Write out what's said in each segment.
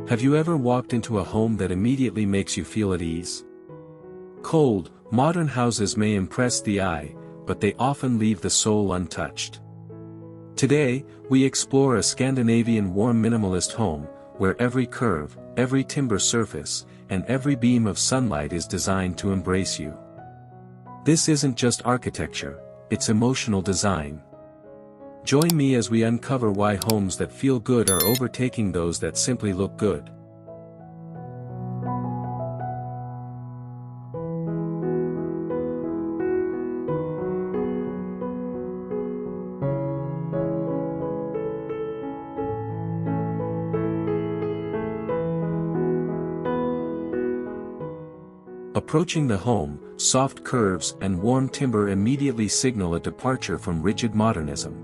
Have you ever walked into a home that immediately makes you feel at ease? Cold, modern houses may impress the eye, but they often leave the soul untouched. Today, we explore a Scandinavian warm minimalist home, where every curve, every timber surface, and every beam of sunlight is designed to embrace you. This isn't just architecture, it's emotional design. Join me as we uncover why homes that feel good are overtaking those that simply look good. Approaching the home, soft curves and warm timber immediately signal a departure from rigid modernism.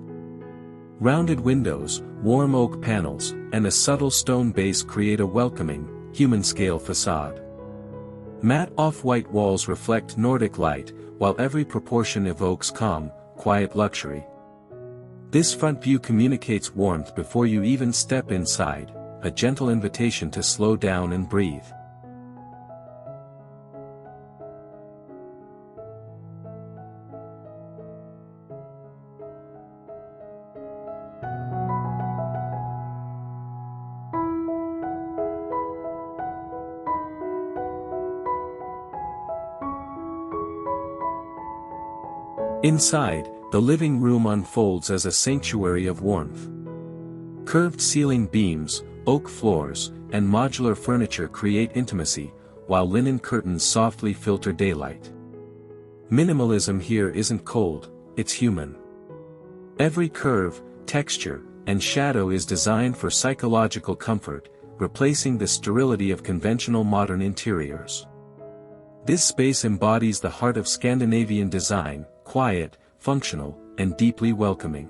Rounded windows, warm oak panels, and a subtle stone base create a welcoming, human-scale facade. Matte off-white walls reflect Nordic light, while every proportion evokes calm, quiet luxury. This front view communicates warmth before you even step inside, a gentle invitation to slow down and breathe. Inside, the living room unfolds as a sanctuary of warmth. Curved ceiling beams, oak floors, and modular furniture create intimacy, while linen curtains softly filter daylight. Minimalism here isn't cold, it's human. Every curve, texture, and shadow is designed for psychological comfort, replacing the sterility of conventional modern interiors. This space embodies the heart of Scandinavian design: quiet, functional, and deeply welcoming.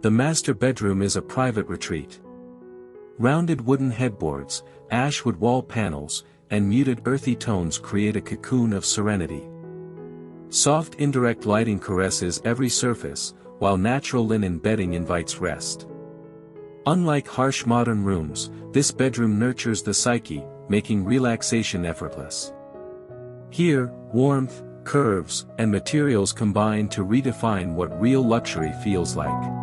The master bedroom is a private retreat. Rounded wooden headboards, ashwood wall panels, and muted earthy tones create a cocoon of serenity. Soft indirect lighting caresses every surface, while natural linen bedding invites rest. Unlike harsh modern rooms, this bedroom nurtures the psyche, making relaxation effortless. Here, warmth, curves, and materials combine to redefine what real luxury feels like.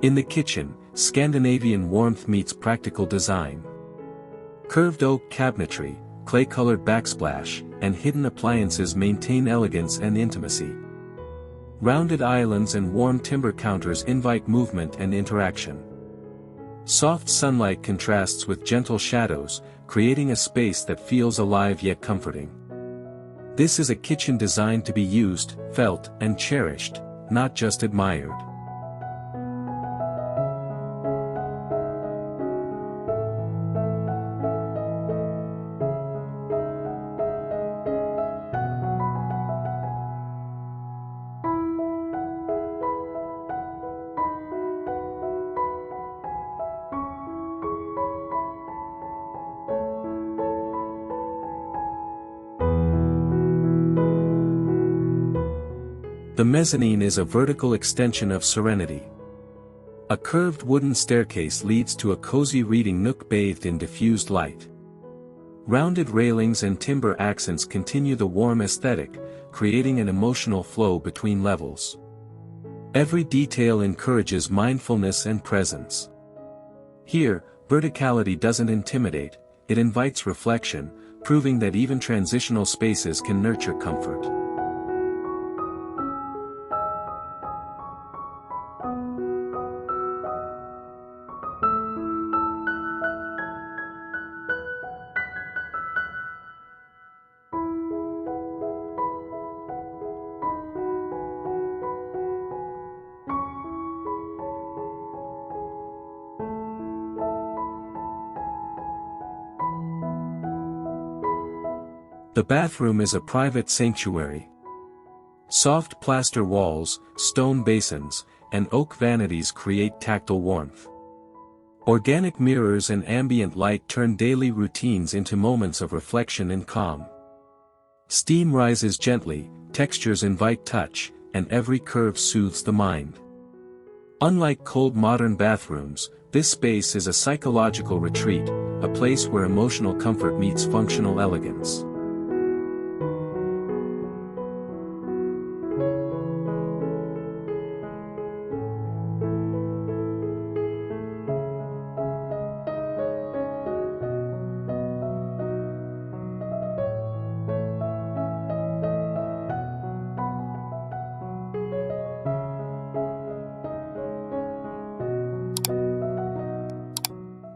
In the kitchen, Scandinavian warmth meets practical design. Curved oak cabinetry, clay-colored backsplash, and hidden appliances maintain elegance and intimacy. Rounded islands and warm timber counters invite movement and interaction. Soft sunlight contrasts with gentle shadows, creating a space that feels alive yet comforting. This is a kitchen designed to be used, felt, and cherished, not just admired. The mezzanine is a vertical extension of serenity. A curved wooden staircase leads to a cozy reading nook bathed in diffused light. Rounded railings and timber accents continue the warm aesthetic, creating an emotional flow between levels. Every detail encourages mindfulness and presence. Here, verticality doesn't intimidate, it invites reflection, proving that even transitional spaces can nurture comfort. The bathroom is a private sanctuary. Soft plaster walls, stone basins, and oak vanities create tactile warmth. Organic mirrors and ambient light turn daily routines into moments of reflection and calm. Steam rises gently, textures invite touch, and every curve soothes the mind. Unlike cold modern bathrooms, this space is a psychological retreat, a place where emotional comfort meets functional elegance.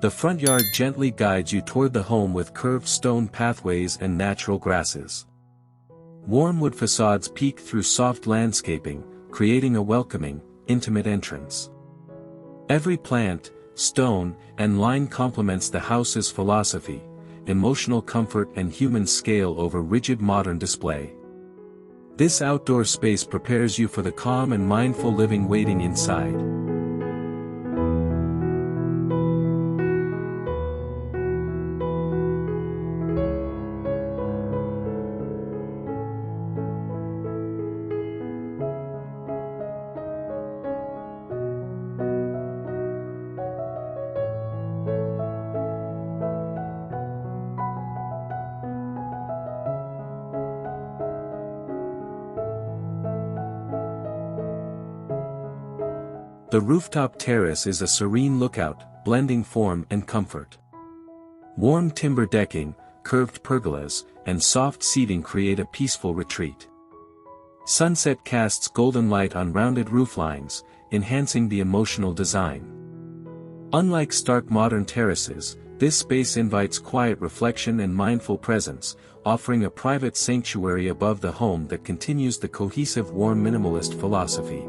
The front yard gently guides you toward the home with curved stone pathways and natural grasses. Warm wood facades peek through soft landscaping, creating a welcoming, intimate entrance. Every plant, stone, and line complements the house's philosophy, emotional comfort and human scale over rigid modern display. This outdoor space prepares you for the calm and mindful living waiting inside. The rooftop terrace is a serene lookout, blending form and comfort. Warm timber decking, curved pergolas, and soft seating create a peaceful retreat. Sunset casts golden light on rounded rooflines, enhancing the emotional design. Unlike stark modern terraces, this space invites quiet reflection and mindful presence, offering a private sanctuary above the home that continues the cohesive warm minimalist philosophy.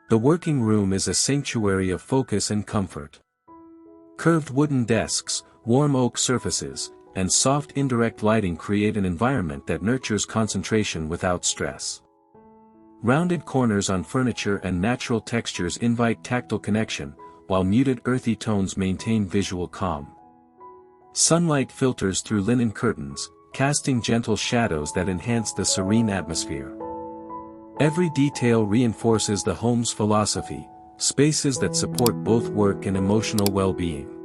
The working room is a sanctuary of focus and comfort. Curved wooden desks, warm oak surfaces, and soft indirect lighting create an environment that nurtures concentration without stress. Rounded corners on furniture and natural textures invite tactile connection, while muted earthy tones maintain visual calm. Sunlight filters through linen curtains, casting gentle shadows that enhance the serene atmosphere. Every detail reinforces the home's philosophy, spaces that support both work and emotional well-being.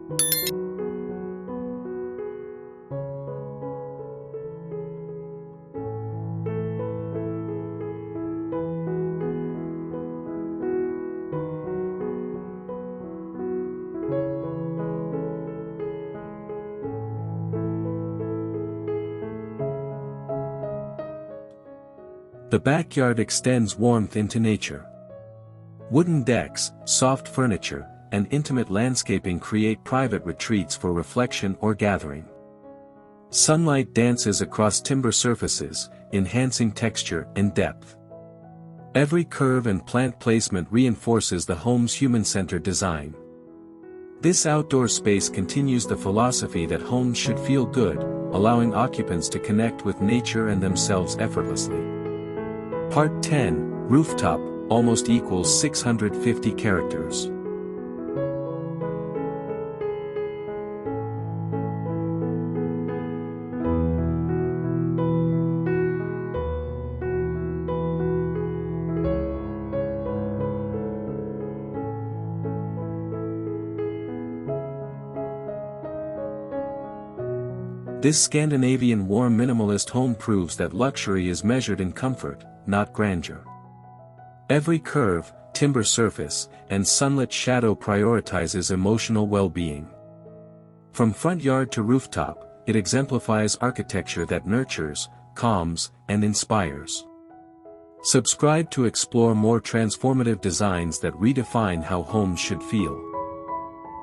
The backyard extends warmth into nature. Wooden decks, soft furniture, and intimate landscaping create private retreats for reflection or gathering. Sunlight dances across timber surfaces, enhancing texture and depth. Every curve and plant placement reinforces the home's human-centered design. This outdoor space continues the philosophy that homes should feel good, allowing occupants to connect with nature and themselves effortlessly. Part 10, Rooftop, almost equals 650 characters. This Scandinavian warm minimalist home proves that luxury is measured in comfort, not grandeur. Every curve, timber surface, and sunlit shadow prioritizes emotional well-being. From front yard to rooftop, it exemplifies architecture that nurtures, calms, and inspires. Subscribe to explore more transformative designs that redefine how homes should feel.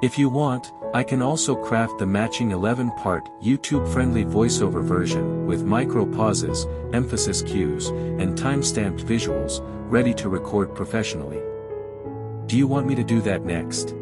If you want, I can also craft the matching 11-part YouTube-friendly voiceover version with micro pauses, emphasis cues, and time-stamped visuals, ready to record professionally. Do you want me to do that next?